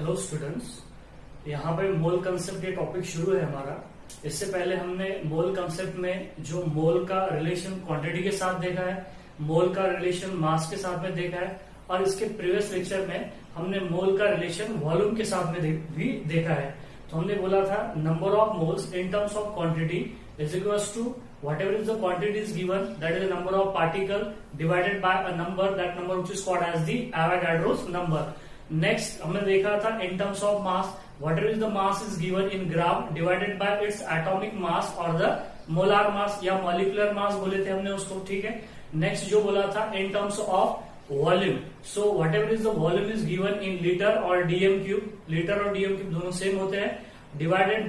Hello students, यहाँ पे मोल concept ये टॉपिक शुरू है हमारा। इससे पहले हमने मोल कंसेप्ट में जो मोल का रिलेशन क्वांटिटी के साथ देखा है, मोल का रिलेशन मास के साथ में देखा है, और इसके प्रीवियस लेक्चर में हमने मोल का रिलेशन वॉल्यूम के साथ में भी देखा है। तो हमने बोला था number of moles in terms of quantity is equals to whatever is the quantity is given, that is the number of particle divided by a number, that number which is called as the Avogadro's number. Next हमने देखा था in terms of mass, whatever is the mass is given in gram divided by its atomic mass or the molar mass या molecular mass बोले थे हमने उसको, ठीक है। Next जो बोला था in terms of volume, so whatever is the volume is given in liter or dm cube, liter और dm cube दोनों सेम होते हैं, डिवाइडेड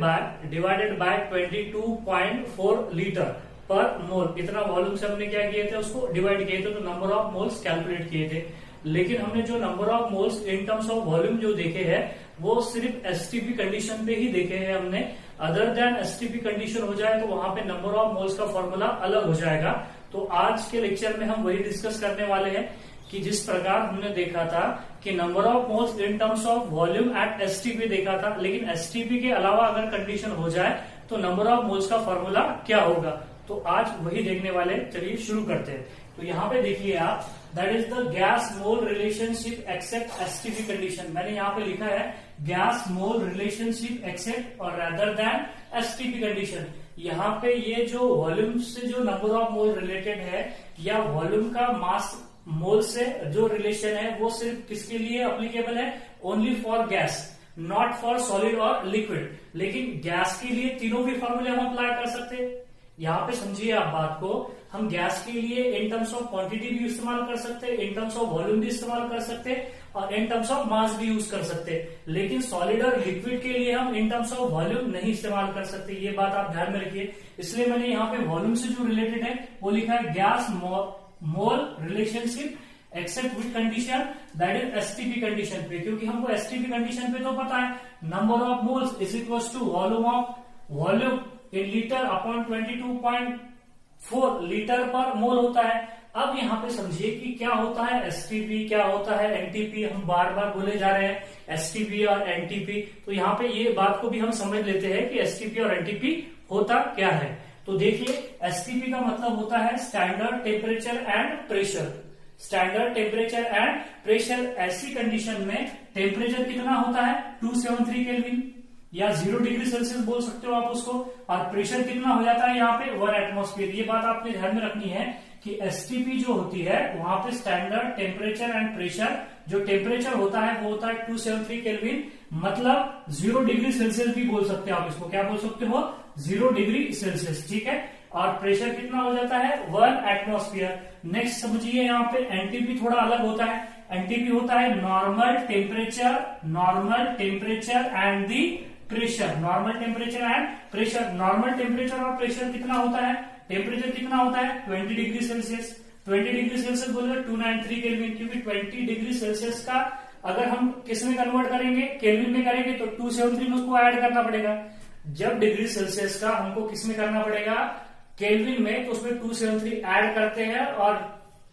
बाय 22.4 लीटर पर मोल। इतना वॉल्यूम से हमने क्या किए थे, उसको डिवाइड किए थे, तो नंबर ऑफ मोल्स कैलकुलेट किए थे। लेकिन हमने जो number of moles in terms of volume जो देखे हैं वो सिर्फ एसटीपी कंडीशन पे ही देखे हैं हमने। अदर देन एसटीपी कंडीशन हो जाए तो वहां पे नंबर ऑफ मोल्स का फॉर्मूला अलग हो जाएगा। तो आज के लेक्चर में हम वही डिस्कस करने वाले हैं कि जिस प्रकार हमने देखा था कि number of moles in terms of volume at STP देखा था, लेकिन एसटीपी के अलावा अगर कंडीशन हो जाए तो नंबर ऑफ मोल्स का फॉर्मूला क्या होगा। तो आज वही देखने वाले, चलिए शुरू करते हैं। तो यहाँ पे देखिए आप, that is the gas mole relationship except STP condition. मैंने यहाँ पे लिखा है गैस मोल रिलेशनशिप एक्सेप्ट और रेदर देन एसटीपी कंडीशन। यहाँ पे ये जो वॉल्यूम से जो नंबर ऑफ मोल रिलेटेड है या वॉल्यूम का मास मोल से जो रिलेशन है वो सिर्फ किसके लिए अप्लीकेबल है, only for gas, not for solid और लिक्विड। लेकिन गैस के लिए तीनों भी फॉर्मूले हम अप्लाई कर सकते हैं। यहाँ पे समझिए आप बात को, हम गैस के लिए इन टर्म्स ऑफ क्वांटिटी भी इस्तेमाल कर सकते हैं, इन टर्म्स ऑफ वॉल्यूम भी इस्तेमाल कर सकते हैं, और इन टर्म्स ऑफ मास भी यूज कर सकते हैं। लेकिन सॉलिड और लिक्विड के लिए हम इन टर्म्स ऑफ वॉल्यूम नहीं इस्तेमाल कर सकते, ये बात आप ध्यान में रखिए। इसलिए मैंने यहाँ पे वॉल्यूम से जो रिलेटेड है वो लिखा है gas mole relationship except with condition, that is STP condition पे, क्योंकि हमको एसटीपी कंडीशन पे तो पता है number of moles is equal to volume in litre upon 22.4 litre per mole होता है। अब यहाँ पे समझिए कि क्या होता है एसटीपी, क्या होता है एनटीपी। हम बार बार बोले जा रहे हैं एसटीपी और एनटीपी, तो यहाँ पे ये बात को भी हम समझ लेते हैं कि एसटीपी और एनटीपी होता क्या है। तो देखिए एसटीपी का मतलब होता है standard temperature and pressure. Standard temperature and pressure, ऐसी कंडीशन में टेम्परेचर कितना होता है 273 केल्विन या 0 डिग्री सेल्सियस बोल सकते हो आप उसको, और प्रेशर कितना हो जाता है यहाँ पे 1 एटमॉस्फेयर। ये बात आपने ध्यान में रखनी है कि एसटीपी जो होती है वहां पे स्टैंडर्ड टेम्परेचर एंड प्रेशर, जो टेम्परेचर होता है वो होता है 273 केल्विन, मतलब 0 डिग्री सेल्सियस भी बोल सकते हो आप इसको। क्या बोल सकते हो, 0 डिग्री सेल्सियस, ठीक है। और प्रेशर कितना हो जाता है 1 एटमॉस्फेयर। नेक्स्ट समझिए यहाँ पे एनटीपी थोड़ा अलग होता है। एनटीपी होता है normal temperature and the pressure. Normal temperature and pressure, normal temperature और प्रेशर कितना होता है, टेम्परेचर कितना होता है 20 डिग्री सेल्सियस। 20 डिग्री सेल्सियस बोले 293 केल्विन, क्योंकि 20 डिग्री सेल्सियस का अगर हम किस में कन्वर्ट करेंगे, केल्विन में करेंगे, तो 273 में उसको ऐड करना पड़ेगा। जब डिग्री सेल्सियस का हमको किस में करना पड़ेगा, केल्विन में, तो उसमें 273 ऐड करते हैं, और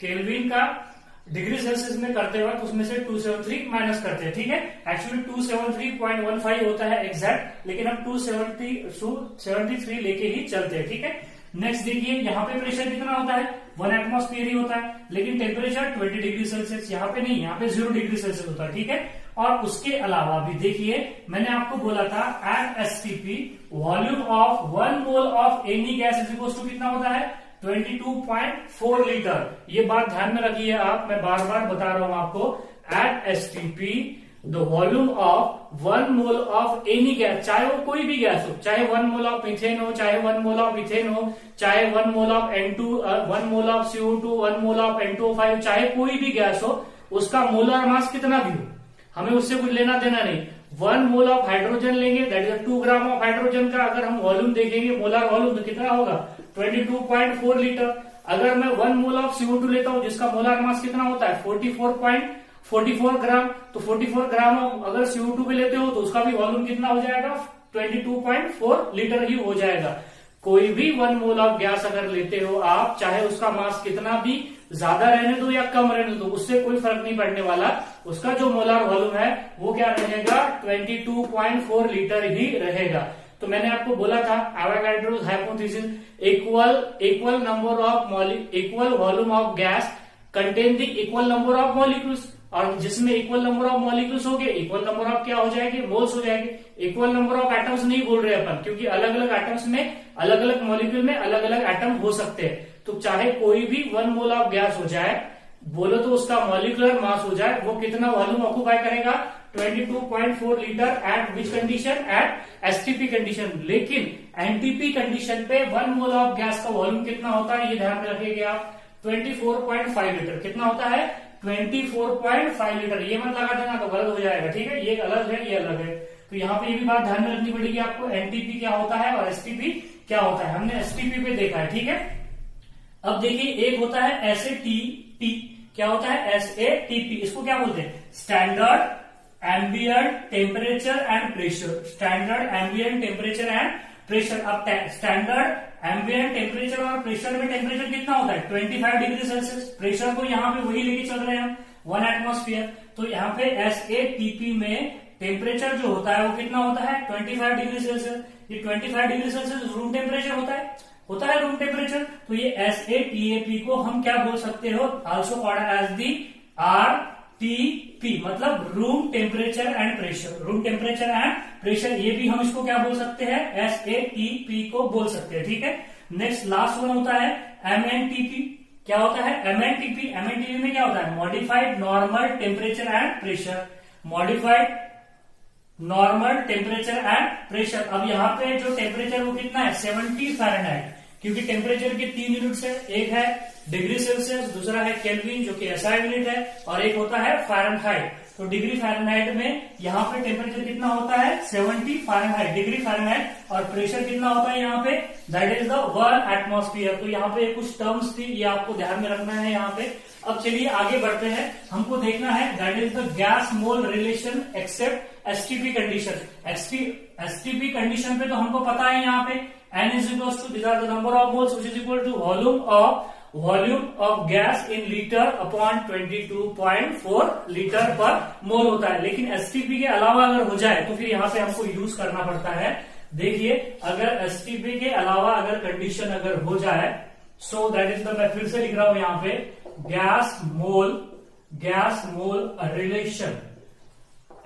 केल्विन का डिग्री सेल्सियस में करते वक्त उसमें से 273 माइनस करते हैं, ठीक है। एक्चुअली 273.15 होता है एग्जैक्ट, लेकिन हम 273 लेके ही चलते हैं, ठीक है। नेक्स्ट देखिए यहाँ पे प्रेशर कितना होता है 1 एटमॉस्फेयर ही होता है, लेकिन टेम्परेचर 20 डिग्री सेल्सियस, यहाँ पे नहीं, यहाँ पे 0 डिग्री सेल्सियस होता है, ठीक है। और उसके अलावा भी देखिए मैंने आपको बोला था at STP volume of 1 mole of any gas is equal to कितना होता है 22.4 लीटर। ये बात ध्यान में रखिए आप, मैं बार बार बता रहा हूं आपको। At STP the volume of 1 mole of any gas, चाहे वो कोई भी गैस हो, चाहे 1 मोल ऑफ मिथेन हो, चाहे 1 मोल ऑफ इथेन हो, चाहे 1 mole of N2, 1 mole of CO2, 1 mole of N2O5, चाहे कोई भी गैस हो, उसका मोलर मास कितना भी हो, हमें उससे कुछ लेना देना नहीं। 1 मोल ऑफ हाइड्रोजन लेंगे, that is 2 gram of hydrogen का अगर हम वॉल्यूम देखेंगे, मोलर वॉल्यूम, तो कितना होगा 22.4 लीटर। अगर मैं 1 मोल ऑफ CO2 लेता हूं जिसका मोलर मास कितना होता है 44 ग्राम, तो 44 ग्राम अगर CO2 पे लेते हो तो उसका भी वॉल्यूम कितना हो जाएगा 22.4 लीटर ही हो जाएगा। कोई भी 1 मोल ऑफ गैस अगर लेते हो आप, चाहे उसका मास कितना भी ज्यादा रहने दो या कम रहने दो, उससे कोई फर्क नहीं पड़ने वाला। उसका जो मोलार वॉल्यूम है वो क्या रहेगा, 22.4 लीटर ही रहेगा। तो मैंने आपको बोला था Avogadro's hypothesis, equal volume of gas contain the equal number of molecules, और जिसमें इक्वल नंबर ऑफ मॉलिक्यूल्स हो गए, इक्वल नंबर ऑफ क्या हो जाएंगे, मोल्स हो जाएंगे। इक्वल नंबर ऑफ एटम्स नहीं बोल रहे अपन, क्योंकि अलग अलग एटम्स में, अलग अलग मॉलिक्यूल में अलग अलग एटम हो सकते हैं। तो चाहे कोई भी 1 मोल ऑफ गैस हो जाए, बोलो तो उसका मॉलिक्यूलर मास हो जाए, वो कितना वॉल्यूम ऑक्यूपाई करेगा, 22.4 litre. At which condition, at STP condition. लेकिन एनटीपी कंडीशन पे 1 मोल ऑफ गैस का वॉल्यूम कितना होता है, ये ध्यान में रखिएगा आप, 24.5 लीटर। कितना होता है, 24.5 लीटर। ये मत लगा देना तो गलत हो जाएगा, ठीक है। ये अलग है, ये अलग है। तो यहाँ पे ये भी बात ध्यान में रखनी पड़ेगी आपको, एनटीपी क्या होता है और एसटीपी क्या होता है। हमने एसटीपी पे देखा है, ठीक है। अब देखिए, एक होता है एसएटीपी। क्या होता है, एसएटीपी। इसको क्या बोलते हैं, standard ambient temperature and pressure. Standard ambient temperature and pressure. अब स्टैंडर्ड एम्बिएंट टेम्परेचर और प्रेशर में टेम्परेचर कितना होता है, 25 डिग्री सेल्सियस। प्रेशर को यहाँ पे वही लेके चल रहे हैं हम, 1 एटमॉस्फेयर। तो यहाँ पे एसएटीपी में टेम्परेचर जो होता है वो कितना होता है, 25 डिग्री सेल्सियस। ये 25 डिग्री सेल्सियस रूम टेम्परेचर होता है रूम टेम्परेचर। तो ये एसएटीपी को हम क्या बोल सकते हो, also called as the RTP, मतलब room temperature and pressure. Room temperature and pressure, ये भी हम इसको क्या बोल सकते हैं, एसएटीपी को बोल सकते हैं, ठीक है। नेक्स्ट लास्ट वन होता है एमएनटीपी। क्या होता है, एमएनटीपी। एमएनटीपी में क्या होता है, modified normal temperature and pressure. Modified normal temperature and pressure. अब यहाँ पे जो टेम्परेचर वो कितना है, 70 फ़ारेनहाइट, क्योंकि टेम्परेचर के 3 यूनिट्स है। एक है डिग्री सेल्सियस, दूसरा है केल्विन जो कि एसआई यूनिट है, और एक होता है फ़ारेनहाइट। तो डिग्री फ़ारेनहाइट में यहाँ पे टेम्परेचर कितना होता है, 70 फ़ारेनहाइट, डिग्री फ़ारेनहाइट। और प्रेशर कितना होता है यहाँ पे, दैट इज द 1 एटमॉस्फेयर। तो यहाँ पे कुछ टर्म्स थी, ये आपको ध्यान में रखना है यहाँ पे। अब चलिए आगे बढ़ते हैं, हमको देखना है that is the gas mole relation except STP condition. STP condition पे तो हमको पता है यहाँ पे n is equals to, these are the number of moles which is equal to volume of gas in liter upon 22.4 litre per mole होता है। लेकिन एसटीपी के अलावा अगर हो जाए तो फिर यहाँ पे हमको यूज करना पड़ता है। देखिए, अगर एसटीपी के अलावा अगर कंडीशन अगर हो जाए, सो दैट इज द, मैं फिर से लिख रहा हूं यहाँ पे, गैस मोल रिलेशन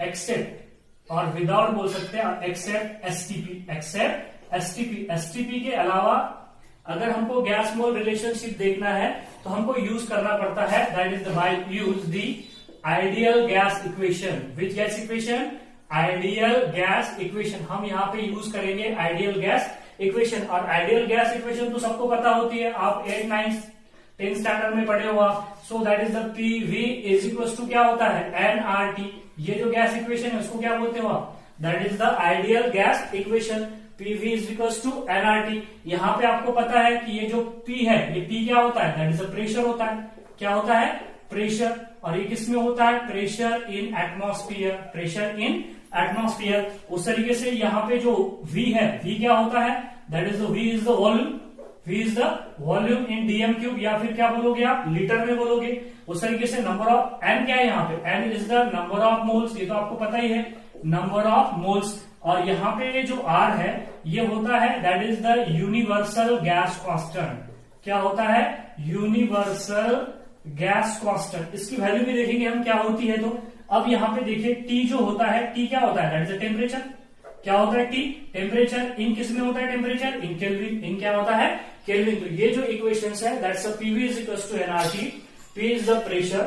एक्सेप्ट, और विदाउट बोल सकते हैं एक्सेप्ट एसटीपी। एसटीपी के अलावा अगर हमको गैस मोल रिलेशनशिप देखना है तो हमको यूज करना पड़ता है, that is the by use the ideal gas equation. Which gas equation, ideal gas equation. हम यहाँ पे यूज करेंगे आइडियल गैस इक्वेशन। और आइडियल गैस इक्वेशन तो सबको पता होती है, आप 8, 9, 10 स्टैंडर्ड में पढ़े हो आप। So that is the PV is equal to क्या होता है, एनआरटी। ये जो गैस इक्वेशन है उसको क्या बोलते हो आप, that is the ideal gas equation. PV is equal to NRT. यहाँ पे आपको पता है कि ये जो पी है, ये पी क्या होता है, दैट इज द प्रेशर होता है। क्या होता है, प्रेशर। और ये किसमें होता है, pressure in atmosphere. Pressure in atmosphere. उस तरीके से यहाँ पे जो V है, V क्या होता है, that is the V is the volume. V is the volume in DM cube, या फिर क्या बोलोगे आप, लीटर में बोलोगे। उस तरीके से नंबर ऑफ N क्या है यहाँ पे, N is the number of moles. ये तो आपको पता ही है, नंबर ऑफ मोल्स। और यहाँ पे ये जो R है ये होता है, that is the universal gas constant. क्या होता है, यूनिवर्सल गैस कांस्टेंट। इसकी वैल्यू भी देखेंगे हम क्या होती है। तो अब यहाँ पे देखिए T जो होता है, T क्या होता है, दैट इज द टेम्परेचर। क्या होता है T, टेम्परेचर। इन किस में होता है टेम्परेचर, इन केल्विन। इन क्या होता है, केल्विन। तो ये जो इक्वेशंस है, that's a PV is equal to NRT. P is the pressure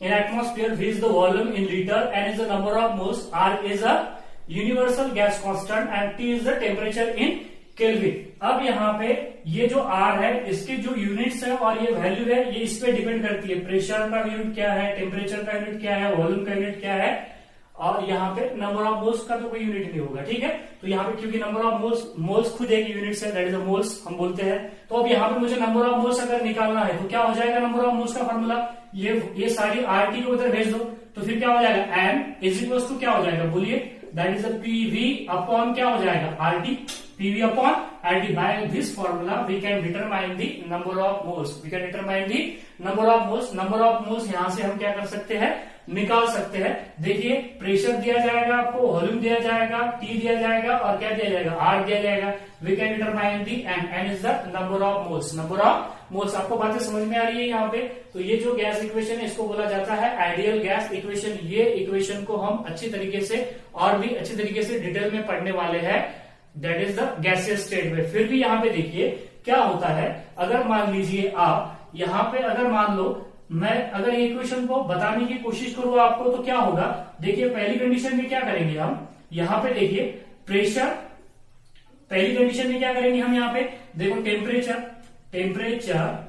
in atmosphere, V is the volume in litre, N is the number of moles, R is a universal gas constant and T is the temperature in kelvin. अब यहाँ पे ये जो R है, इसके जो units है और ये वैल्यू है, ये इस पे डिपेंड करती है। प्रेशर का यूनिट क्या है, टेम्परेचर का यूनिट क्या है, वॉल्यूम का यूनिट क्या है, और यहाँ पे नंबर ऑफ मोल्स का तो कोई यूनिट नहीं होगा, ठीक है। तो यहाँ पे क्योंकि नंबर ऑफ मोल्स खुद एक यूनिट है, दैट इज अ मोल्स हम बोलते हैं। तो अब यहाँ पे मुझे नंबर ऑफ मोल्स अगर निकालना है तो क्या हो जाएगा, नंबर ऑफ मोल्स का फॉर्मूला, ये सारी आरटी को उधर भेज दो, तो फिर क्या हो जाएगा, एन इज इक्वल टू क्या हो जाएगा, बोलिए, दैट इज पीवी अपॉन क्या हो जाएगा RT, PV upon RT. By this formula we can determine the number of moles, we can determine the number of moles. Number of moles यहां से हम क्या कर सकते हैं, निकाल सकते हैं। देखिए प्रेशर दिया जाएगा आपको, वॉल्यूम दिया जाएगा, टी दिया जाएगा और क्या दिया जाएगा, आर दिया जाएगा। We can determine the N, N is the number of moles, number of moles. आपको बातें समझ में आ रही है यहाँ पे। तो ये जो गैस इक्वेशन है इसको बोला जाता है आइडियल गैस इक्वेशन। ये इक्वेशन को हम अच्छी तरीके से और भी अच्छी तरीके से डिटेल में पढ़ने वाले हैं, that is the gaseous state में। फिर भी यहाँ पे देखिए क्या होता है, अगर मान लीजिए आप यहाँ पे अगर मान लो मैं अगर ये इक्वेशन को बताने की कोशिश करूँ आपको तो क्या होगा, देखिए पहली कंडीशन में क्या करेंगे हम, यहाँ पे देखिए प्रेशर, पहली कंडीशन में क्या करेंगे हम यहाँ पे देखो टेम्परेचर, टेम्परेचर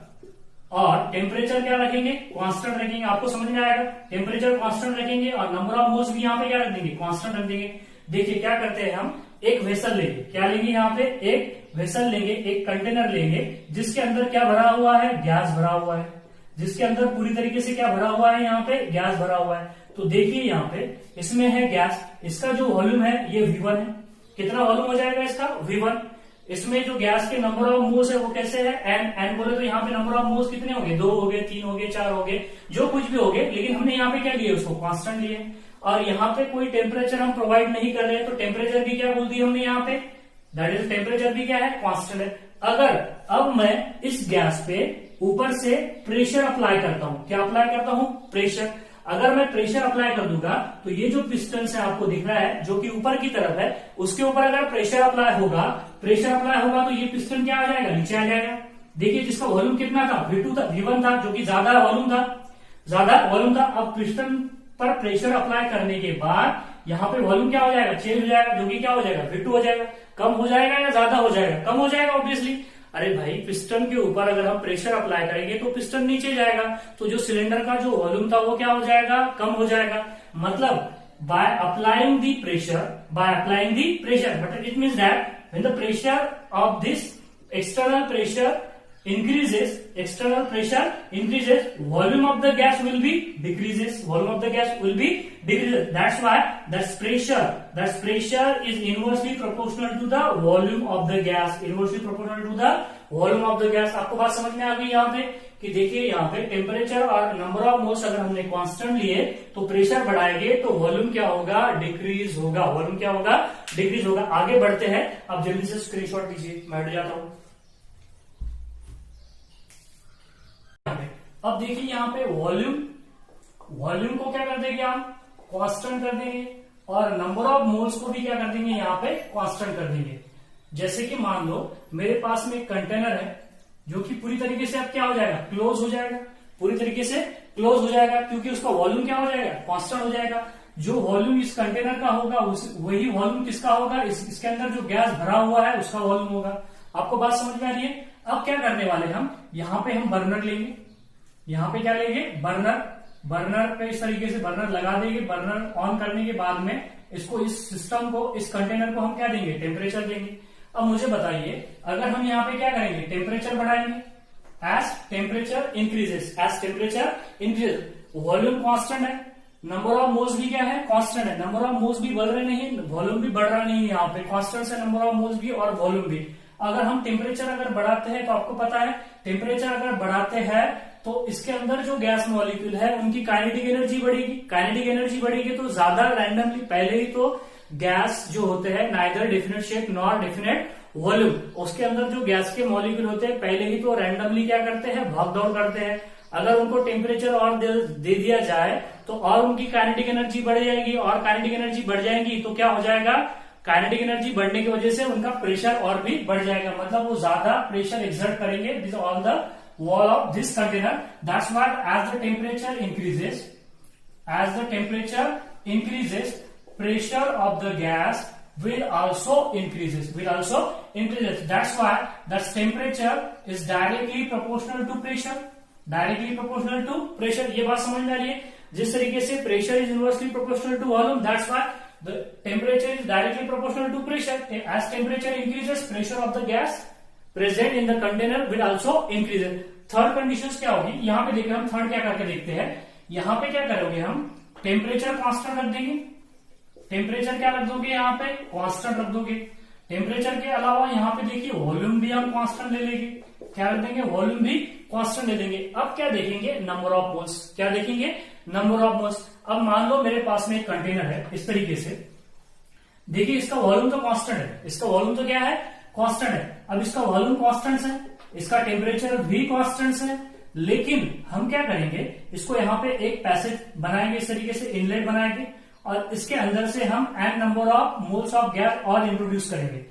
और टेम्परेचर क्या रखेंगे, कांस्टेंट रखेंगे। आपको समझ में आएगा, टेम्परेचर कांस्टेंट रखेंगे और नंबर ऑफ मोल्स भी यहाँ पे क्या रख देंगे, कांस्टेंट रख देंगे। देखिए क्या करते हैं हम, एक वेसल लेंगे, क्या लेंगे यहाँ पे, एक वेसल लेंगे, एक कंटेनर लेंगे जिसके अंदर क्या भरा हुआ है, गैस भरा हुआ है, जिसके अंदर पूरी तरीके से क्या भरा हुआ है, यहाँ पे गैस भरा हुआ है। तो देखिए यहाँ पे इसमें है गैस, इसका जो वॉल्यूम है ये V1 है। कितना वॉल्यूम हो जाएगा इसका, V1। इसमें जो गैस के नंबर ऑफ मोल्स है वो कैसे है, एन, एन बोले तो यहाँ पे नंबर ऑफ मोल्स कितने हो गए, 2 हो गए, 3 हो गए, 4 हो गए, जो कुछ भी हो गए, लेकिन हमने यहाँ पे क्या लिए, उसको कांस्टेंट लिए। और यहाँ पे कोई टेम्परेचर हम प्रोवाइड नहीं कर रहे हैं, तो टेम्परेचर भी क्या बोल दी हमने यहाँ पे, दैट इज टेम्परेचर भी क्या है, कांस्टेंट है। अगर अब मैं इस गैस पे ऊपर से प्रेशर अप्लाई करता हूं, क्या अप्लाई करता हूं, प्रेशर। अगर मैं प्रेशर अप्लाई कर दूंगा तो ये जो पिस्टन है आपको दिख रहा है जो कि ऊपर की तरफ है, उसके ऊपर अगर प्रेशर अप्लाई होगा, प्रेशर अप्लाई होगा तो ये पिस्टन क्या आ जाएगा, नीचे आ जाएगा। देखिए जिसका वॉल्यूम कितना था, V2 था, V1 था, जो कि ज्यादा वॉल्यूम था, ज्यादा वॉल्यूम था। अब पिस्टन पर प्रेशर अप्लाई करने के बाद यहाँ पे वॉल्यूम क्या हो जाएगा, चेंज हो जाएगा, जो कि क्या हो जाएगा, V2 हो जाएगा। कम हो जाएगा या ज्यादा हो जाएगा, कम हो जाएगा ऑब्वियसली। अरे भाई पिस्टन के ऊपर अगर हम प्रेशर अप्लाई करेंगे तो पिस्टन नीचे जाएगा, तो जो सिलेंडर का जो वॉल्यूम था वो क्या हो जाएगा, कम हो जाएगा। मतलब by applying the pressure, by applying the pressure, but it means that when the pressure of this external pressure increases, external pressure increases, volume of the gas will be decreases, volume of the gas will be decreases. That's why that pressure is inversely proportional to the volume of the gas, inversely proportional to the volume of the gas। आपको बात समझ में आ गई यहाँ पे कि देखिए यहाँ पे टेम्परेचर और नंबर ऑफ मोल्स अगर हमने कांस्टेंट लिए तो प्रेशर बढ़ाएंगे तो वॉल्यूम क्या होगा, डिक्रीज होगा, वॉल्यूम क्या होगा, डिक्रीज होगा। आगे बढ़ते हैं, अब जल्दी से स्क्रीनशॉट लीजिए, मैं हट जाता हूं। अब देखिए यहाँ पे वॉल्यूम को क्या कर देंगे हम, कांस्टेंट कर देंगे और नंबर ऑफ मोल्स को भी क्या कर देंगे, यहाँ पे कांस्टेंट कर देंगे। जैसे कि मान लो मेरे पास में एक कंटेनर है जो कि पूरी तरीके से अब क्या हो जाएगा, क्लोज हो जाएगा, पूरी तरीके से क्लोज हो जाएगा, क्योंकि उसका वॉल्यूम क्या हो जाएगा, कांस्टेंट हो जाएगा। जो वॉल्यूम इस कंटेनर का होगा वही वॉल्यूम किसका होगा, इसके अंदर जो गैस भरा हुआ है उसका वॉल्यूम होगा। आपको बात समझ में आ रही है। अब क्या करने वाले हम, यहाँ पे हम बर्नर लेंगे, यहाँ पे क्या लेंगे, बर्नर पे इस तरीके से बर्नर लगा देंगे। बर्नर ऑन करने के बाद में इसको, इस सिस्टम को, इस कंटेनर को हम क्या देंगे, टेम्परेचर देंगे। अब मुझे बताइए अगर हम यहाँ पे क्या करेंगे, टेम्परेचर बढ़ाएंगे, as temperature increases, volume constant है, नंबर ऑफ मोल्स भी क्या है, कांस्टेंट है। नंबर ऑफ मोल्स भी बढ़ रहे नहीं, वॉल्यूम भी बढ़ रहा नहीं है, यहाँ पे कांस्टेंट है नंबर ऑफ मोल्स भी और वॉल्यूम भी। अगर हम टेम्परेचर अगर बढ़ाते हैं तो आपको पता है टेम्परेचर अगर बढ़ाते हैं तो इसके अंदर जो गैस मॉलिक्यूल है उनकी काइनेटिक एनर्जी बढ़ेगी। काइनेटिक एनर्जी बढ़ेगी तो ज्यादा रैंडमली, पहले ही तो गैस जो होते हैं neither definite shape nor definite volume, उसके अंदर जो गैस के मॉलिक्यूल होते हैं पहले ही तो रैंडमली क्या करते हैं, भाग दौड़ करते हैं। अगर उनको टेम्परेचर और दे दिया जाए तो और उनकी काइनेटिक एनर्जी बढ़ जाएगी, और काइनेटिक एनर्जी बढ़ जाएगी तो क्या हो जाएगा, काइनेटिक एनर्जी बढ़ने की वजह से उनका प्रेशर और भी बढ़ जाएगा, मतलब वो ज्यादा प्रेशर एक्सर्ट करेंगे this on the wall of this container. That's why as the temperature increases, pressure of the gas will also increases. That's why the temperature is directly proportional to pressure. ये बात समझ में आ रही है। जिस तरीके से pressure is inversely proportional to volume, that's why the temperature is directly proportional to pressure. As temperature increases, pressure of the gas present in the container will also increase. Third condition क्या होगी, यहाँ पे देखिए हम third क्या करके देखते हैं। यहाँ पे क्या करोगे, हम टेम्परेचर कांस्टेंट रख देंगे, टेम्परेचर क्या रख दोगे यहाँ पे, कांस्टेंट रख दोगे। टेम्परेचर के अलावा यहाँ पे देखिए वॉल्यूम भी हम कांस्टेंट ले लेंगे। क्या रख देंगे, वॉल्यूम भी कांस्टेंट ले लेंगे। अब क्या देखेंगे, नंबर ऑफ मोल्स। क्या देखेंगे, नंबर ऑफ मोल्स। अब मान लो मेरे पास में एक कंटेनर है इस तरीके से, देखिए इसका वॉल्यूम तो कांस्टेंट है, इसका वॉल्यूम तो क्या है, कांस्टेंट है। अब इसका वॉल्यूम कांस्टेंट है, इसका टेम्परेचर भी कांस्टेंट है, लेकिन हम क्या करेंगे, इसको यहाँ पे एक पैसेज बनाएंगे इस तरीके से, इनलेट बनाएंगे और इसके अंदर से हम n number of moles of gas और इंट्रोड्यूस करेंगे।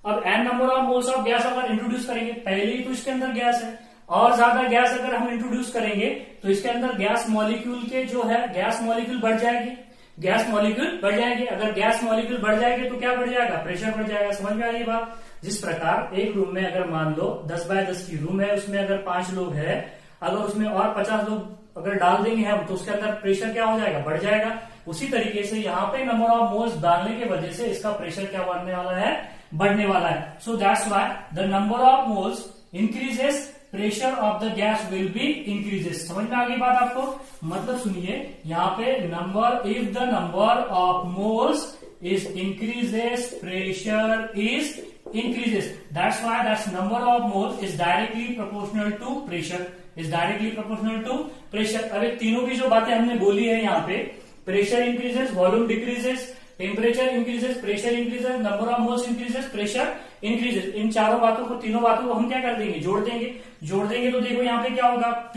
अब n number of moles of gas अगर इंट्रोड्यूस करेंगे, पहले ही तो इसके अंदर गैस है, और ज्यादा गैस अगर हम इंट्रोड्यूस करेंगे तो इसके अंदर गैस मॉलिक्यूल के जो है गैस मॉलिक्यूल बढ़ जाएगी, गैस मॉलिक्यूल बढ़ जाएंगे। अगर गैस मॉलिक्यूल बढ़ जाएंगे तो क्या बढ़ जाएगा, प्रेशर बढ़ जाएगा। समझ में आ रही बात। जिस प्रकार एक रूम में अगर मान लो 10 बाय 10 की रूम है, उसमें अगर 5 लोग है, अगर उसमें और 50 लोग अगर डाल देंगे हम तो उसके अंदर प्रेशर क्या हो जाएगा, बढ़ जाएगा। उसी तरीके से यहाँ पे नंबर ऑफ मोल्स डालने की वजह से इसका प्रेशर क्या बढ़ने वाला है, बढ़ने वाला है। So that's why the number of moles increases, pressure of the gas will be increases. समझ में आ गई बात आपको। मतलब सुनिए यहाँ पे number, if the number of moles is increases, pressure is increases. That's why that's number of moles is directly proportional to pressure, is directly proportional to pressure. अब ये तीनों की जो बातें हमने बोली है यहाँ पे, pressure increases, volume decreases, temperature increases, pressure increases, number of moles increases, pressure increases. इन चारों बातों को, तीनों बातों को हम क्या कर देंगे, जोड़ देंगे। जोड़ देंगे तो देखो यहाँ पे क्या होगा, P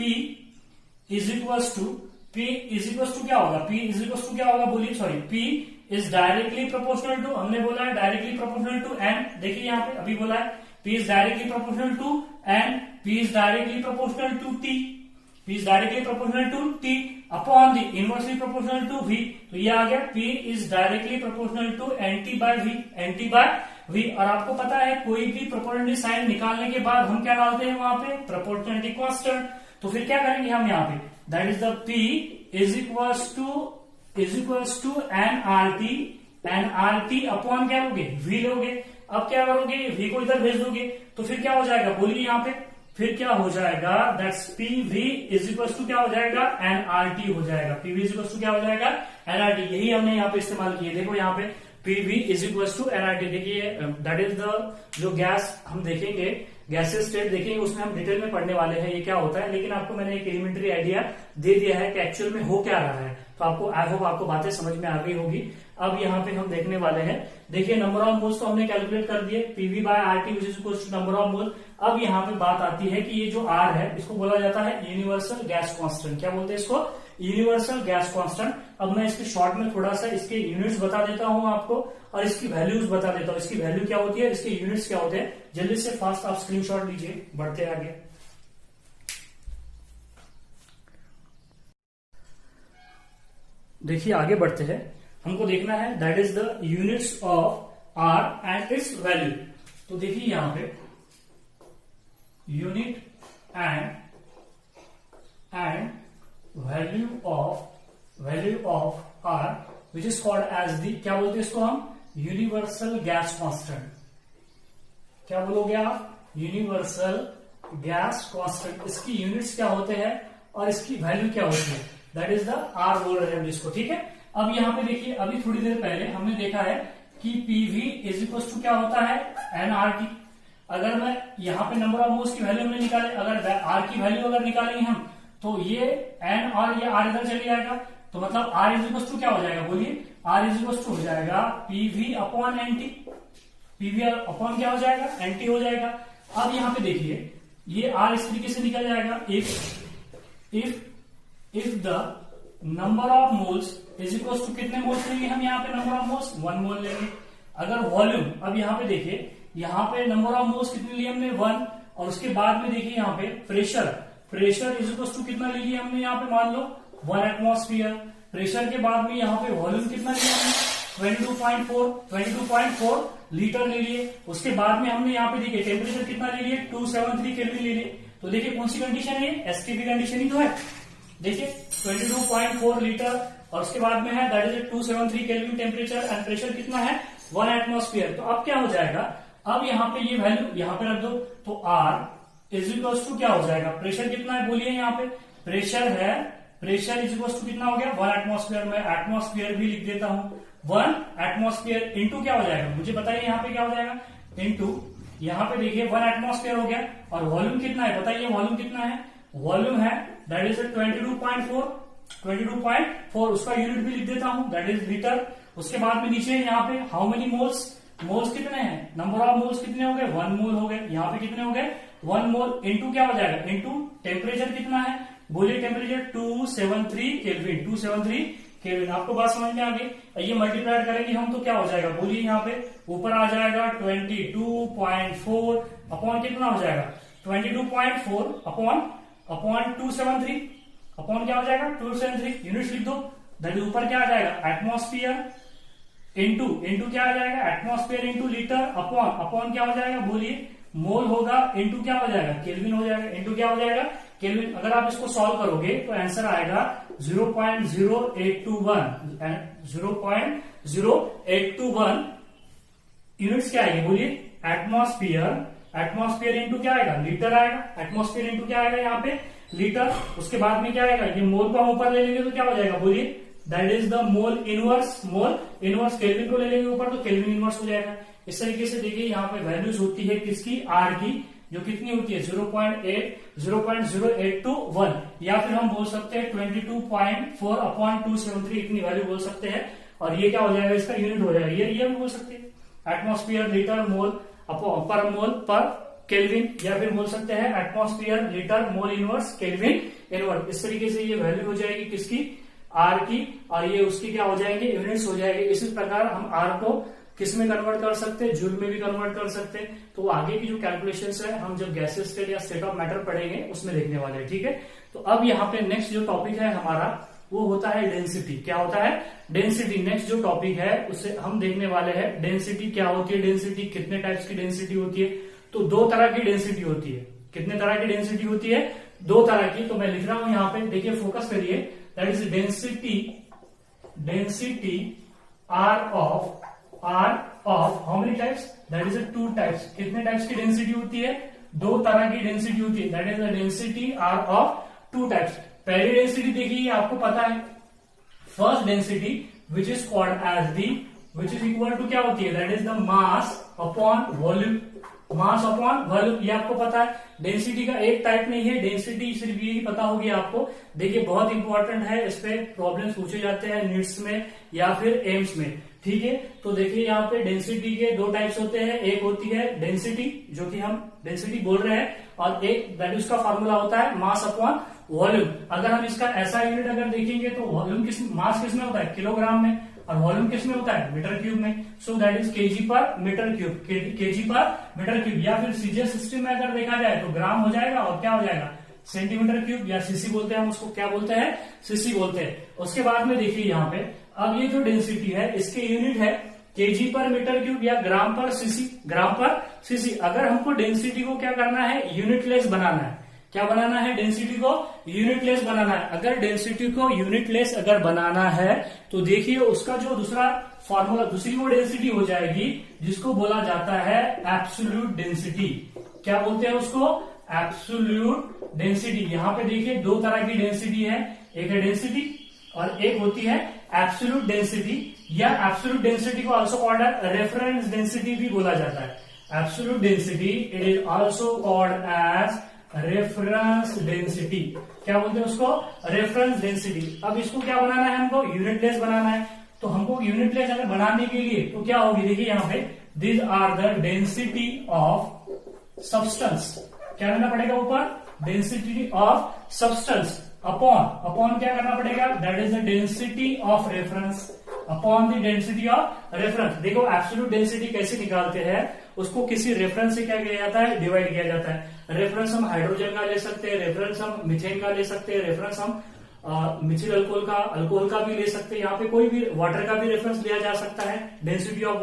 is equals to क्या होगा, P is equals to क्या होगा, बोलिए, sorry, P is directly proportional to, हमने बोला है डायरेक्टली प्रोपोर्शनल टू एन, देखिए यहाँ पे अभी बोला है P is directly proportional to N, P is directly proportional to T, P is directly proportional to T upon the inversely proportional to V। तो ये आ गया P is directly proportional to NT by V, NT by V। और आपको पता है कोई भी प्रोपोर्शनलिटी साइन निकालने के बाद हम क्या डालते हैं वहां पे, प्रोपोर्शनलिटी कांस्टेंट। तो फिर क्या करेंगे हम यहाँ पे, that is the P is equals to NRT upon क्या लोगे, V लोगे। अब क्या करोगे, V को इधर भेज दोगे तो फिर क्या हो जाएगा, बोलिए यहाँ पे, फिर क्या हो जाएगा, that's PV is equals to क्या हो जाएगा, NRT हो जाएगा। PV इज इक्वल्स टू क्या हो जाएगा, NRT। यही हमने यहाँ पे इस्तेमाल किया। देखो यहाँ पे PV is equals to NRT। देखिए दैट इज द, जो गैस हम देखेंगे, गैसेस स्टेट देखेंगे, उसमें हम डिटेल में पढ़ने वाले हैं ये क्या होता है, लेकिन आपको मैंने एक एलिमेंट्री आइडिया दे दिया है कि एक्चुअल में हो क्या रहा है। तो आपको, आई होप आपको बातें समझ में आ गई होगी। अब यहाँ पे हम देखने वाले हैं, देखिए नंबर ऑफ मोल्स तो हमने कैलकुलेट कर दिए, PV by RT which is equal to number of mole. अब यहाँ पे बात आती है कि ये जो R है इसको बोला जाता है यूनिवर्सल गैस कांस्टेंट। क्या बोलते हैं इसको, यूनिवर्सल गैस कांस्टेंट। अब मैं इसके शॉर्ट में थोड़ा सा इसके यूनिट्स बता देता हूं आपको और इसकी वैल्यूज बता देता हूं, इसकी वैल्यू क्या होती है, इसके यूनिट्स क्या होते हैं। जल्दी से फास्ट आप स्क्रीनशॉट लीजिए, बढ़ते आगे। देखिए आगे बढ़ते हैं, हमको देखना है that is the units of R and its value. तो देखिए यहां पे unit and value of R which is called as the, क्या बोलते हैं इसको हम, यूनिवर्सल गैस कांस्टेंट। क्या बोलोगे आप, यूनिवर्सल गैस कांस्टेंट। इसकी यूनिट्स क्या होते हैं और इसकी वैल्यू क्या होती है, दैट इज द R बोल रहे हैं इसको, ठीक है। अब यहाँ पे देखिए, अभी थोड़ी देर पहले हमने देखा है कि PV इज इक्वल टू क्या होता है, NRT। अगर मैं यहाँ पे नंबर ऑफ मोल्स की वैल्यू हमने निकाले, अगर R की वैल्यू अगर निकालेंगे हम तो ये N और ये R इधर चले जाएगा, तो मतलब R इज इक्वल टू क्या हो जाएगा, बोलिए, R इज इक्वल टू हो जाएगा PV upon NT। PV upon क्या हो जाएगा, NT हो जाएगा। अब यहाँ पे देखिए ये R इस तरीके से निकल जाएगा, if the number of moles is equal to, कितने मोल्स लेंगे हम यहाँ पे, नंबर ऑफ मोल्स 1 मोल लेंगे। अगर वॉल्यूम, अब यहाँ पे देखिए, यहाँ पे नंबर ऑफ मोल्स कितने लिए हमने, 1, और उसके बाद में देखिए यहाँ पे प्रेशर इज इक्वल टू कितना ले लिया हमने यहाँ पे, मान लो 1 एटमॉस्फेयर। प्रेशर के बाद में यहाँ पे वॉल्यूम कितना लिया हमने, 22.4 लीटर ले लिए। उसके बाद में हमने यहाँ पे देखिए टेम्परेचर कितना ले लिए, 273 केल्विन ले लिए। तो देखिए कौन सी कंडीशन है, एसटीपी कंडीशन ही तो है। देखिए 22.4 लीटर और उसके बाद में है that is 273 kelvin temperature and pressure कितना है, 1 एटमॉस्फेयर। तो अब क्या हो जाएगा, अब यहाँ पे ये वैल्यू यहाँ पे रख दो, तो R इज इक्वल टू क्या हो जाएगा, प्रेशर कितना है, बोलिए यहाँ पे प्रेशर है, प्रेशर इज इक्वल टू कितना हो गया, 1 एटमॉस्फेयर। मैं एटमॉस्फेयर भी लिख देता हूं, 1 एटमॉस्फेयर इंटू क्या हो जाएगा, मुझे बताइए यहाँ पे क्या हो जाएगा, इंटू यहाँ पे देखिए 1 एटमॉस्फेयर हो गया, और वॉल्यूम कितना है बताइए, वॉल्यूम कितना है, वॉल्यूम है दैट इज 22.4, उसका यूनिट भी लिख देता हूं दैट इज लीटर। उसके बाद में नीचे यहाँ पे हाउ मेनी मोल्स, मोल्स कितने हैं, नंबर ऑफ मोल्स कितने हो गए, 1 मोल हो गए, यहाँ पे कितने हो गए 1 मोल, इंटू क्या हो जाएगा, इंटू टेम्परेचर कितना है, बोलिए टेम्परेचर 273 केल्विन, 273 केल्विन। आपको बात समझ में आ गई। ये मल्टीप्लाई करेंगे हम तो क्या हो जाएगा, बोलिए यहाँ पे ऊपर आ जाएगा 22.4 अपॉन कितना हो जाएगा 22.4 अपॉन 273 अपॉन क्या हो जाएगा 273, यूनिट्स लिख दो, दैट ऊपर क्या आ जाएगा एटमॉस्फेयर इंटू क्या आ जाएगा एटमॉस्फेयर इंटू लीटर अपॉन क्या हो जाएगा, बोलिए मोल होगा इंटू क्या हो जाएगा केल्विन हो जाएगा, इंटू क्या हो जाएगा केल्विन। अगर आप इसको सॉल्व करोगे तो आंसर आएगा 0.0821 यूनिट्स क्या आएगी, बोलिए एटमॉस्फेयर इंटू क्या आएगा लीटर आएगा, एटमॉस्फेयर इंटू क्या आएगा यहाँ पे लीटर। उसके बाद में क्या आएगा, ये मोल को हम ऊपर ले लेंगे तो क्या हो जाएगा, बोलिए that is the mole inverse kelvin को ले लेंगे ऊपर तो केल्विन इनवर्स हो जाएगा। इस तरीके से देखिए यहाँ पे वैल्यूज होती है किसकी, आर की, जो कितनी होती है 0.0821, या फिर हम बोल सकते हैं 22.4 अपॉन 273, इतनी वैल्यू बोल सकते हैं। और ये क्या हो जाएगा, इसका यूनिट हो जाएगा, ये भी बोल सकते हैं एटमॉस्फेयर लीटर मोल पर मोल पर केल्विन, या फिर बोल सकते हैं atmosphere litre mole inverse kelvin inverse. इस तरीके से ये वैल्यू हो जाएगी किसकी, आर की, और ये उसकी क्या हो जाएंगे, यूनिट्स हो जाएंगे। इसी प्रकार हम आर को किस में कन्वर्ट कर सकते हैं, जूल में भी कन्वर्ट कर सकते हैं। तो आगे की जो कैलकुलेशंस है हम जब गैसेस स्टेट या स्टेट ऑफ मैटर पढ़ेंगे उसमें देखने वाले हैं, ठीक है। तो अब यहाँ पे नेक्स्ट जो टॉपिक है हमारा वो होता है डेंसिटी। क्या होता है, डेंसिटी। नेक्स्ट जो टॉपिक है उससे हम देखने वाले हैं डेंसिटी क्या होती है, डेंसिटी कितने टाइप्स की डेंसिटी होती है। तो 2 तरह की डेंसिटी होती है। कितने तरह की डेंसिटी होती है, 2 तरह की। तो मैं लिख रहा हूं यहाँ पे, देखिए फोकस करिए, that is density are of how many types, that is 2 types. कितने टाइप्स की डेंसिटी होती है, 2 तरह की डेंसिटी होती है, that is the density are of 2 types. पहली डेंसिटी देखिए आपको पता है, first density which is called as the, which is equal to क्या होती है, that is the mass upon volume, mass upon volume. ये आपको पता है। डेंसिटी का एक टाइप नहीं है, डेंसिटी सिर्फ यही पता होगी आपको। देखिए बहुत इंपॉर्टेंट है, इस पे प्रॉब्लम्स पूछे जाते हैं नीट्स में या फिर एम्स में, ठीक है। तो देखिए यहाँ पे डेंसिटी के 2 टाइप्स होते हैं। एक होती है डेंसिटी, जो कि हम डेंसिटी बोल रहे हैं, और एक दैट उसका फॉर्मूला होता है मास अपॉन वॉल्यूम। अगर हम इसका ऐसा यूनिट अगर देखेंगे तो वॉल्यूम मास किस में होता है, किलोग्राम में, और वॉल्यूम किस में होता है, मीटर क्यूब में। सो दैट इज केजी पर मीटर क्यूब, केजी पर मीटर क्यूब। या फिर सीजीएस सिस्टम में अगर देखा जाए तो ग्राम हो जाएगा, और क्या हो जाएगा सेंटीमीटर क्यूब, या सीसी बोलते हैं हम उसको, क्या बोलते हैं, सीसी बोलते हैं। उसके बाद में देखिए यहाँ पे अब ये जो डेंसिटी है इसके यूनिट है केजी पर मीटर क्यूब या ग्राम पर सीसी, ग्राम पर सीसी। अगर हमको डेंसिटी को क्या करना है, यूनिटलेस बनाना है। क्या बनाना है, डेंसिटी को यूनिटलेस बनाना है। अगर डेंसिटी को यूनिटलेस अगर बनाना है तो देखिए उसका जो दूसरा फॉर्मूला, दूसरी वो डेंसिटी हो जाएगी जिसको बोला जाता है एब्सोल्यूट डेंसिटी। क्या बोलते हैं उसको, एब्सोल्यूट डेंसिटी। यहाँ पे देखिए 2 तरह की डेंसिटी है, एक है डेंसिटी और एक होती है एब्सोल्यूट डेंसिटी, या एब्सोल्यूट डेंसिटी को आल्सो कॉल्ड रेफरेंस डेंसिटी भी बोला जाता है। Absolute density it is also called as reference density. क्या बोलते हैं उसको, रेफरेंस डेंसिटी। अब इसको क्या बनाना है, हमको यूनिटलेस बनाना है। तो हमको यूनिटलेस अगर बनाने के लिए तो क्या होगी, देखिए यहाँ पे these are the density of substance. क्या करना पड़ेगा ऊपर, डेंसिटी ऑफ सब्सटेंस अपॉन क्या करना पड़ेगा, that is the density of reference upon the density of reference. देखो एब्सोल्यूट डेंसिटी कैसे निकालते हैं, उसको किसी रेफरेंस से क्या किया जाता है, डिवाइड किया जाता है। रेफरेंस हम हाइड्रोजन का ले सकते हैं, रेफरेंस हम मीथेन का ले सकते हैं, रेफरेंस हम मिथिल अल्कोहल का भी ले सकते हैं। यहाँ पे कोई भी वाटर का भी रेफरेंस लिया जा सकता है। डेंसिटी ऑफ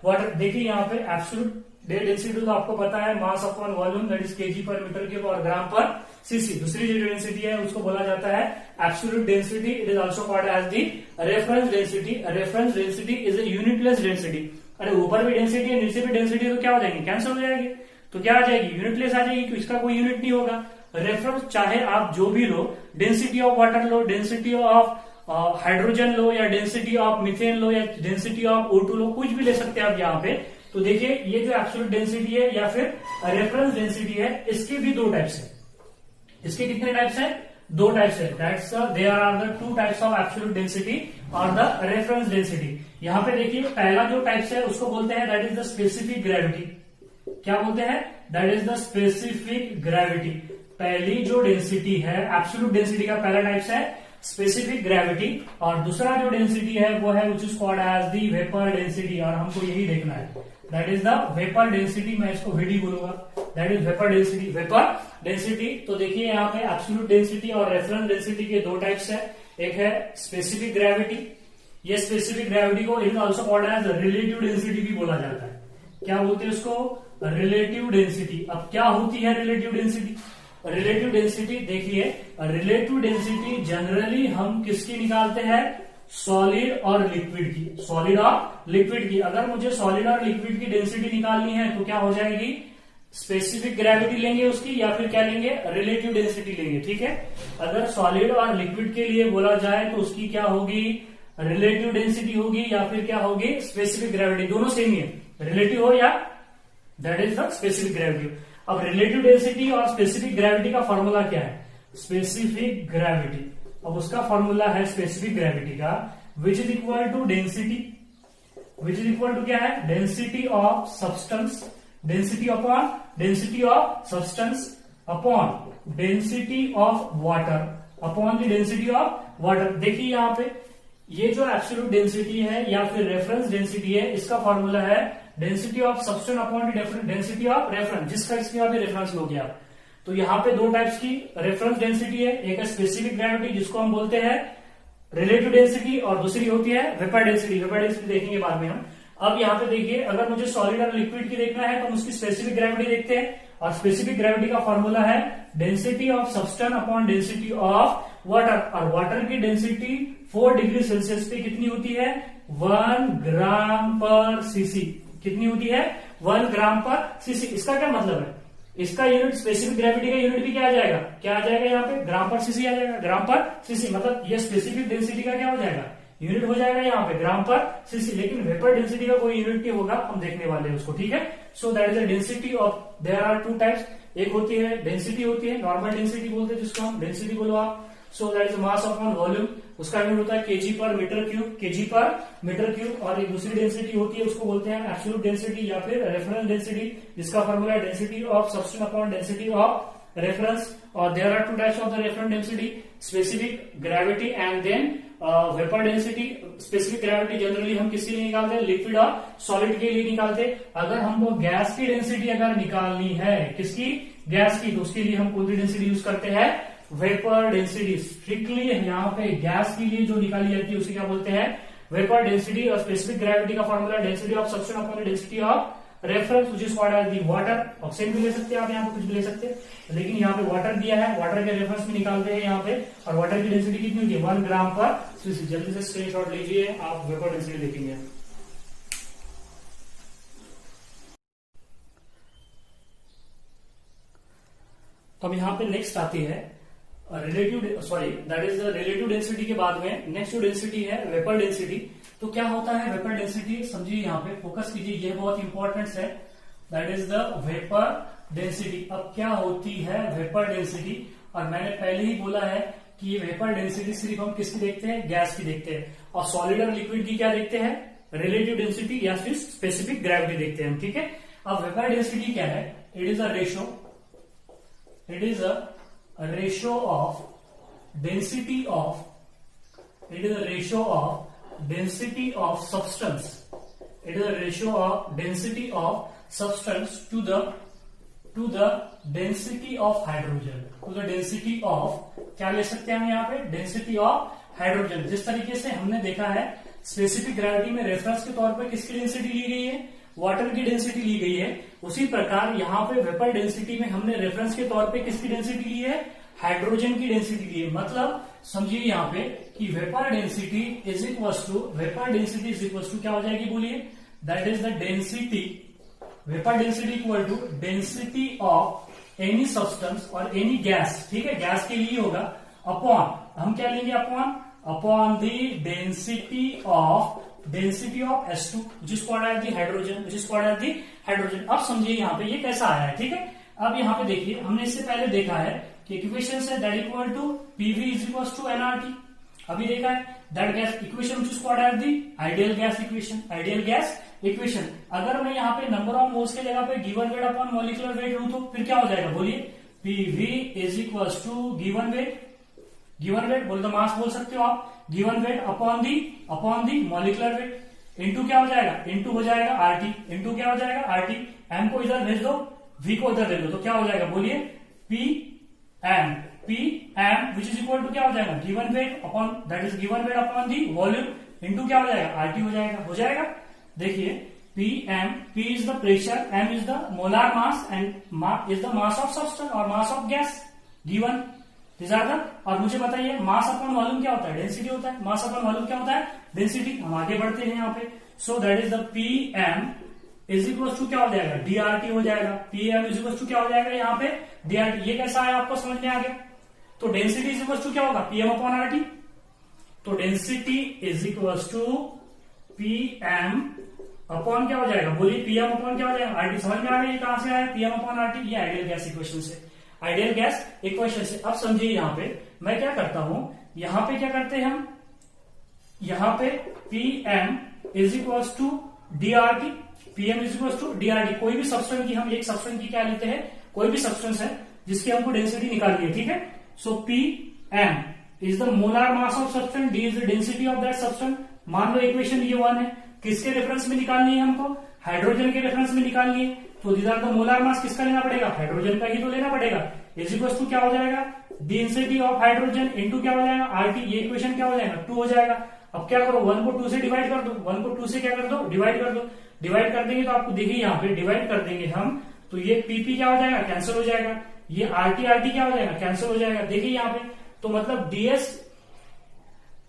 वाटर देखिए यहाँ पे एब्सोल्यूट डेंसिटी तो आपको पता है मास upon volume, that is KG पर मीटर क्यूब और ग्राम पर सीसी। दूसरी जो डेंसिटी है उसको बोला जाता है absolute density, it is also called as the reference density. Reference density is a unitless density. अरे ऊपर भी डेंसिटी है नीचे भी डेंसिटी, तो क्या हो जाएगी, कैंसिल हो जाएगी। तो क्या आ जाएगी, यूनिटलेस आ जाएगी, क्योंकि इसका कोई यूनिट नहीं होगा। रेफरेंस चाहे आप जो भी लो, डेंसिटी ऑफ वाटर लो, डेंसिटी ऑफ हाइड्रोजन लो या डेंसिटी ऑफ मिथेन लो या डेंसिटी ऑफ O2 लो, कुछ भी ले सकते हैं आप यहाँ पे। तो देखिए ये जो एब्सोल्यूट डेंसिटी है या फिर रेफरेंस डेंसिटी है, इसके भी दो टाइप्स है। इसके कितने टाइप्स है? दो टाइप्स है। That's there are the two types of absolute density और द रेफरेंस डेंसिटी। यहाँ पे देखिए पहला जो टाइप्स है उसको बोलते हैं that is the specific gravity. क्या बोलते हैं? That is the specific gravity. पहली जो डेंसिटी है, एब्सोल्यूट डेंसिटी का पहला टाइप्स है स्पेसिफिक ग्रेविटी, और दूसरा जो डेंसिटी है वो है which is called as the vapour density, और हमको यही देखना है। That is the vapour density, मैं इसको VD बोलूंगा। That is vapour density. Vapour density, तो देखिए यहाँ पे एब्सोल्यूट डेंसिटी और रेफरेंस डेंसिटी के दो टाइप्स है। एक है स्पेसिफिक ग्रेविटी, ये स्पेसिफिक ग्रेविटी को is also called as relative density भी बोला जाता है। क्या बोलते हैं उसको? Relative density. अब क्या होती है रिलेटिव डेंसिटी? रिलेटिव डेंसिटी देखिए, रिलेटिव डेंसिटी जनरली हम किसकी निकालते हैं? सॉलिड और लिक्विड की। सॉलिड और लिक्विड की। अगर मुझे सॉलिड और लिक्विड की डेंसिटी निकालनी है तो क्या हो जाएगी? स्पेसिफिक ग्रेविटी लेंगे उसकी, या फिर क्या लेंगे? रिलेटिव डेंसिटी लेंगे। ठीक है, अगर सॉलिड और लिक्विड के लिए बोला जाए तो उसकी क्या होगी? रिलेटिव डेंसिटी होगी, या फिर क्या होगी? Specific gravity. दोनों सेम ही है, रिलेटिव हो या that is the specific gravity. अब रिलेटिव डेंसिटी और स्पेसिफिक ग्रेविटी का फॉर्मूला क्या है? स्पेसिफिक ग्रेविटी, अब उसका फॉर्मूला है स्पेसिफिक ग्रेविटी का which is equal to density, which is equal to क्या है? Density of substance, density upon density of substance upon density of water upon the density of water. देखिए यहाँ पे ये जो एब्सोल्यूट डेंसिटी है या फिर रेफरेंस डेंसिटी है, इसका फॉर्मूला है density of substance upon density of reference, जिसका इसके यहाँ पे रेफरेंस लोगे आप। तो यहाँ पे दो टाइप्स की रेफरेंस डेंसिटी है, एक है स्पेसिफिक ग्रेविटी जिसको हम बोलते हैं रिलेटिव डेंसिटी, और दूसरी होती है वेपर डेंसिटी। वेपर डेंसिटी देखेंगे बाद में हम। अब यहाँ पे देखिए, अगर मुझे सॉलिड और लिक्विड की देखना है तो हम उसकी स्पेसिफिक ग्रेविटी देखते हैं, और स्पेसिफिक ग्रेविटी का फॉर्मूला है density of substance upon density of water, और वाटर की डेंसिटी 4 डिग्री सेल्सियस पे कितनी होती है? 1 ग्राम पर सीसी। कितनी होती है? 1 ग्राम पर सीसी। इसका क्या मतलब है? इसका यूनिट, स्पेसिफिक ग्रेविटी का यूनिट भी क्या आ जाएगा? क्या आ जाएगा यहाँ पे? ग्राम पर सीसी आ जाएगा। ग्राम पर सीसी मतलब ये स्पेसिफिक डेंसिटी का क्या हो जाएगा? यूनिट हो जाएगा यहाँ पे ग्राम पर सीसी। लेकिन वेपर डेंसिटी का कोई यूनिट नहीं होगा, हम देखने वाले हैं उसको। ठीक है, so that is the density of, there are two types. एक होती है डेंसिटी, होती है नॉर्मल डेंसिटी बोलते हैं जिसको हम डेंसिटी बोलो आप। So that is mass upon volume, उसका यूनिट होता है केजी पर मीटर क्यूब, केजी पर मीटर क्यूब। और एक दूसरी डेंसिटी होती है, उसको बोलते हैं एब्सोल्यूट डेंसिटी या फिर रेफरेंस डेंसिटी, जिसका फॉर्मूला है density of substance upon density of reference. और there are two types of the reference density, specific gravity and then vapour density. Specific gravity generally हम किसके लिए निकालते हैं? लिक्विड और सॉलिड के लिए निकालते हैं। अगर हमको गैस की डेंसिटी अगर निकालनी है, किसकी? गैस की, तो उसके लिए हम कौन सी डेंसिटी यूज करते हैं? Vapour density. स्ट्रिक्टली यहाँ पे गैस के लिए जो निकाली जाती है उसे क्या बोलते हैं? Vapour density. और स्पेसिफिक ग्रेविटी का formula density of substance upon density of reference which is called as the water. Oxygen भी ले सकते हैं आप, यहाँ पे कुछ भी ले सकते हैं, लेकिन यहाँ पे वाटर दिया है, वाटर के रेफरेंस में निकालते हैं यहाँ पे। और वाटर की डेंसिटी कितनी होती है? 1 ग्राम पर सीसी। जल्दी से स्क्रीनशॉट लीजिए, आप वेपर डेंसिटी देखेंगे। तो अब यहाँ पे नेक्स्ट आती है relative, sorry that is the relative density के बाद में नेक्स्ट जो डेंसिटी है वेपर डेंसिटी। तो क्या होता है वेपर डेंसिटी? समझिए यहाँ पे, फोकस कीजिए, ये बहुत इंपॉर्टेंट है। That is the vapour density. अब क्या होती है वेपर डेंसिटी? और मैंने पहले ही बोला है कि ये वेपर डेंसिटी सिर्फ हम किसकी देखते हैं? गैस की देखते हैं। और सॉलिड और लिक्विड की क्या देखते हैं? रिलेटिव डेंसिटी या फिर स्पेसिफिक ग्रेविटी देखते हैं हम। ठीक है, अब वेपर डेंसिटी क्या है? It is a ratio, it is a ratio of density of, it is a ratio of density of substance, it is a ratio of density of substance to the density of hydrogen, to the density of, क्या ले सकते हैं हम यहाँ पे? density of hydrogen। जिस तरीके से हमने देखा है स्पेसिफिक ग्रेविटी में रेफरेंस के तौर पर किसकी डेंसिटी ली गई है? वाटर की डेंसिटी ली गई है। उसी प्रकार यहाँ पे वेपर डेंसिटी में हमने रेफरेंस के तौर पे किसकी डेंसिटी ली है? हाइड्रोजन की डेंसिटी ली है। मतलब समझिए यहाँ पे कि vapour density is equal to, vapour density is equal to क्या हो जाएगी? बोलिए, that is the density, vapour density equal to density of any substance और एनी गैस। ठीक है, गैस के लिए होगा अपॉन, हम क्या लेंगे? Upon upon the density of H2 which is called as the hydrogen. अब समझिए यहाँ पे ये कैसा आया है, ठीक है। अब यहाँ पे देखिए, हमने इससे पहले देखा है कि इक्वेशन है that equal to PV is equal to nRT। अभी देखा है that gas equation which is called as the ideal gas equation. अगर मैं यहाँ पे नंबर ऑफ मोल्स के जगह पे given weight upon molecular weight लूं तो फिर क्या हो जाएगा, बोलिए। PV is equal to given weight बोल दो, मास बोल सकते हो आप, given weight upon the molecular weight into क्या हो जाएगा, इनटू हो जाएगा RT, इनटू क्या हो जाएगा RT। M को इधर भेज दो, V को इधर भेज दो, तो क्या हो जाएगा, बोलिए PM which is equal to क्या हो जाएगा, given weight upon that is given weight upon the volume into क्या हो जाएगा RT हो जाएगा। देखिए P is the pressure, M is the molar mass and is the mass of substance और mass of gas given this are the. और मुझे बताइए मास अपॉन वॉल्यूम क्या होता है, डेंसिटी होता है। मास अपॉन वॉल्यूम क्या होता है, डेंसिटी। हम आगे बढ़ते हैं यहाँ पे। So that is the PM is equal to क्या हो जाएगा, DRT हो जाएगा। PM इज इक्वल टू क्या हो जाएगा यहाँ पे, DRT। ये कैसा है आपको समझ में आ गया। तो डेंसिटी इज इक्वल टू क्या होगा, PM अपॉन RT। तो density is equal to PM upon क्या हो जाएगा, बोलिए PM अपॉन क्या हो जाएगा RT। समझ में आ गया ये कहां से आया, PM अपॉन RT। ये आइडियल गैस इक्वेशन से, आइडियल गैस इक्वेशन से। अब समझिए यहाँ पे मैं क्या करता हूं, यहाँ पे क्या करते हैं हम, यहाँ पे PM is equal to DRT, PM is equal to DRT। कोई भी सब्सटेंस की, हम एक सब्सटेंस की क्या लेते हैं, कोई भी सब्सटेंस है जिसकी हमको डेंसिटी निकालनी है, ठीक है। सो PM is the molar mass of substance, D is the density of that substance. मान लो इक्वेशन ये 1 है, किसके रेफरेंस में निकालनी है हमको, हाइड्रोजन के रेफरेंस में निकालनी है। तो these are the molar mass किसका लेना पड़ेगा, हाइड्रोजन का ही तो लेना पड़ेगा। इज इक्वल टू क्या हो जाएगा, डेंसिटी ऑफ हाइड्रोजन इनटू क्या हो जाएगा RT। ये इक्वेशन क्या हो जाएगा, 2 हो जाएगा। अब क्या करो, 1 को 2 से डिवाइड कर दो, 1 को 2 से क्या कर दो, डिवाइड कर दो। डिवाइड कर देंगे तो आपको देखिए यहाँ पे डिवाइड कर देंगे हम, तो ये PP क्या हो जाएगा, कैंसिल हो जाएगा। ये RT क्या हो जाएगा, कैंसिल हो जाएगा। देखिए यहाँ पे तो मतलब DS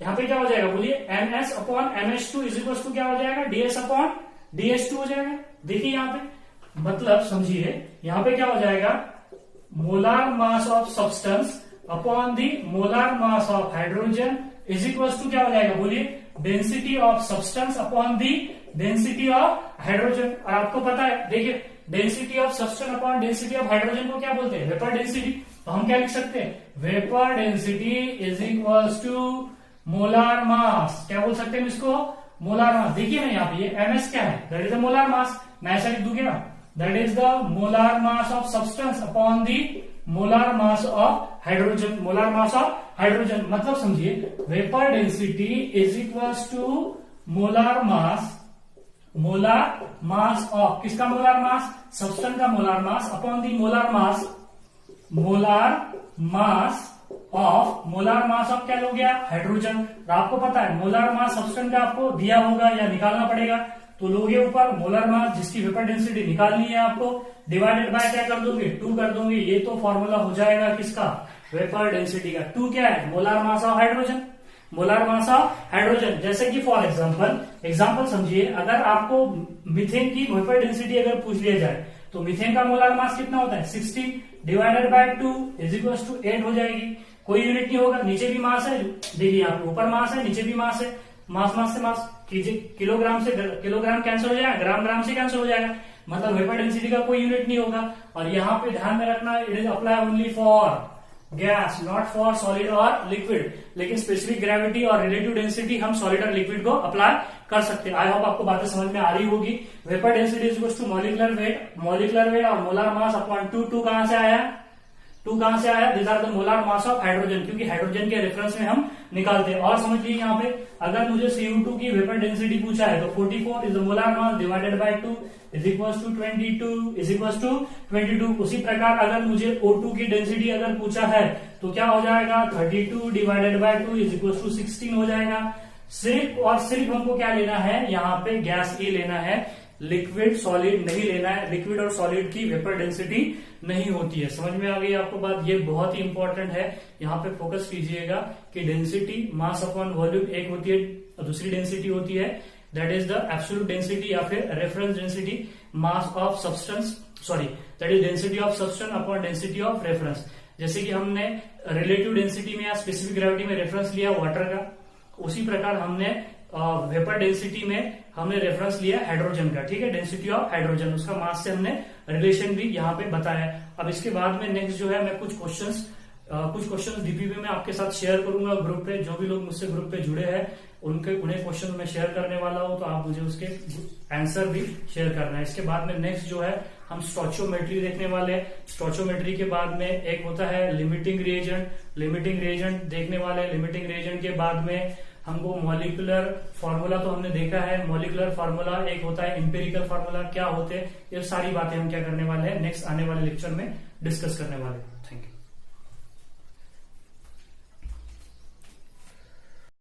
यहाँ पे क्या हो जाएगा, बोलिए MS upon MH2 is equal to क्या हो जाएगा, DS अपॉन DS2 हो जाएगा। देखिए यहाँ पे मतलब समझिए, यहाँ पे क्या हो जाएगा, molar mass of substance upon the molar mass of hydrogen is equal to क्या हो जाएगा, बोलिए density of substance upon the density of hydrogen. और आपको पता है, देखिए density of substance upon density of hydrogen को क्या बोलते हैं, वेपर डेंसिटी। तो हम क्या लिख सकते हैं, vapour density is equal to molar mass. क्या बोल सकते हैं इसको, मोलार मास। देखिए ना यहाँ पे ये MS क्या है, that is the molar mass. मैं ऐसा लिख दूंगी ना, that is the molar mass of substance upon the molar mass of hydrogen. Molar mass of hydrogen मतलब समझिए vapour density is equal to molar mass of किसका मोलार मास, सब्सटेंस का molar mass upon the molar mass of क्या हो गया, hydrogen. तो आपको पता है मोलार मास सब्सटेंस का आपको दिया होगा या निकालना पड़ेगा, तो लोगे ऊपर मोलार मास जिसकी वेपर डेंसिटी निकालनी है आपको, डिवाइडेड बाय क्या कर दोगे, 2 कर दोगे। ये तो फॉर्मूला हो जाएगा किसका, वेपर डेंसिटी का। 2 क्या है, molar mass of hydrogen, molar mass of hydrogen. जैसे कि फॉर एग्जांपल समझिए, अगर आपको मीथेन की वेपर डेंसिटी अगर पूछ लिया जाए तो मीथेन का मोलार मास कितना होता है, 16 divided by 2 is equal to 8 हो जाएगी। कोई यूनिट नहीं होगा, नीचे भी मास है, देखिए यहाँ पे ऊपर मास है, नीचे भी मास है। मास से मास कीजिए, किलोग्राम से किलोग्राम कैंसिल हो जाएगा, ग्राम से कैंसिल हो जाएगा, मतलब वेपर डेंसिटी का कोई यूनिट नहीं होगा। और यहाँ पे ध्यान में रखना, it is apply only for gas, not for solid और लिक्विड। लेकिन स्पेसिफिक ग्रेविटी और रिलेटिव डेंसिटी हम सॉलिड और लिक्विड को अप्लाई कर सकते हैं। आई होप आपको बातें समझ में आ रही होगी। Vapour density is equal to molecular weight और मोलार मास अपॉन 2 कहां से आया, 2 कहां से आया, this are the molar mass of hydrogen, क्योंकि हाइड्रोजन के रेफरेंस में हम निकालते हैं। और समझ लीजिए यहाँ पे अगर मुझे CO2 की वेपर डेंसिटी पूछा है तो 44 is the molar mass divided by 2 is equal to 22। उसी प्रकार अगर मुझे O2 की डेंसिटी अगर पूछा है तो क्या हो जाएगा, 32 divided by 2 is equal to 16 हो जाएगा। सिर्फ हमको क्या लेना है, यहाँ पे गैस ही लेना है, लिक्विड सॉलिड नहीं लेना है। लिक्विड और सॉलिड की वेपर डेंसिटी नहीं होती है। समझ में आ गई आपको बात, ये बहुत ही इंपॉर्टेंट है। यहाँ पे फोकस कीजिएगा कि डेंसिटी मास अपॉन वॉल्यूम एक होती है, दूसरी डेंसिटी होती है that is the absolute density या फिर reference density mass of substance, that is density of substance upon density of reference. जैसे कि हमने रिलेटिव डेंसिटी में या स्पेसिफिक ग्रेविटी में रेफरेंस लिया वाटर का, उसी प्रकार हमने वेपर डेंसिटी में हमने रेफरेंस लिया हाइड्रोजन का, ठीक है, डेंसिटी ऑफ हाइड्रोजन, उसका मास से हमने रिलेशन भी यहाँ पे बताया। अब इसके बाद में नेक्स्ट जो है मैं कुछ क्वेश्चंस डीपीपी में आपके साथ शेयर करूंगा ग्रुप पे। जो भी लोग मुझसे ग्रुप पे जुड़े हैं उन्हें क्वेश्चन मैं शेयर करने वाला हूं, तो आप मुझे उसके आंसर भी शेयर करना है। इसके बाद में नेक्स्ट जो है हम स्टोचियोमेट्री देखने वाले हैं। स्टोचियोमेट्री के बाद में एक होता है लिमिटिंग रिएजेंट देखने वाले। लिमिटिंग रिएजेंट के बाद में हमको मॉलिक्यूलर फार्मूला तो हमने देखा है, मॉलिक्यूलर फार्मूला एक होता है, एम्पेरिकल फार्मूला क्या होते हैं, ये सारी बातें हम क्या करने वाले हैं नेक्स्ट आने वाले लेक्चर में डिस्कस करने वाले हैं। Thank you.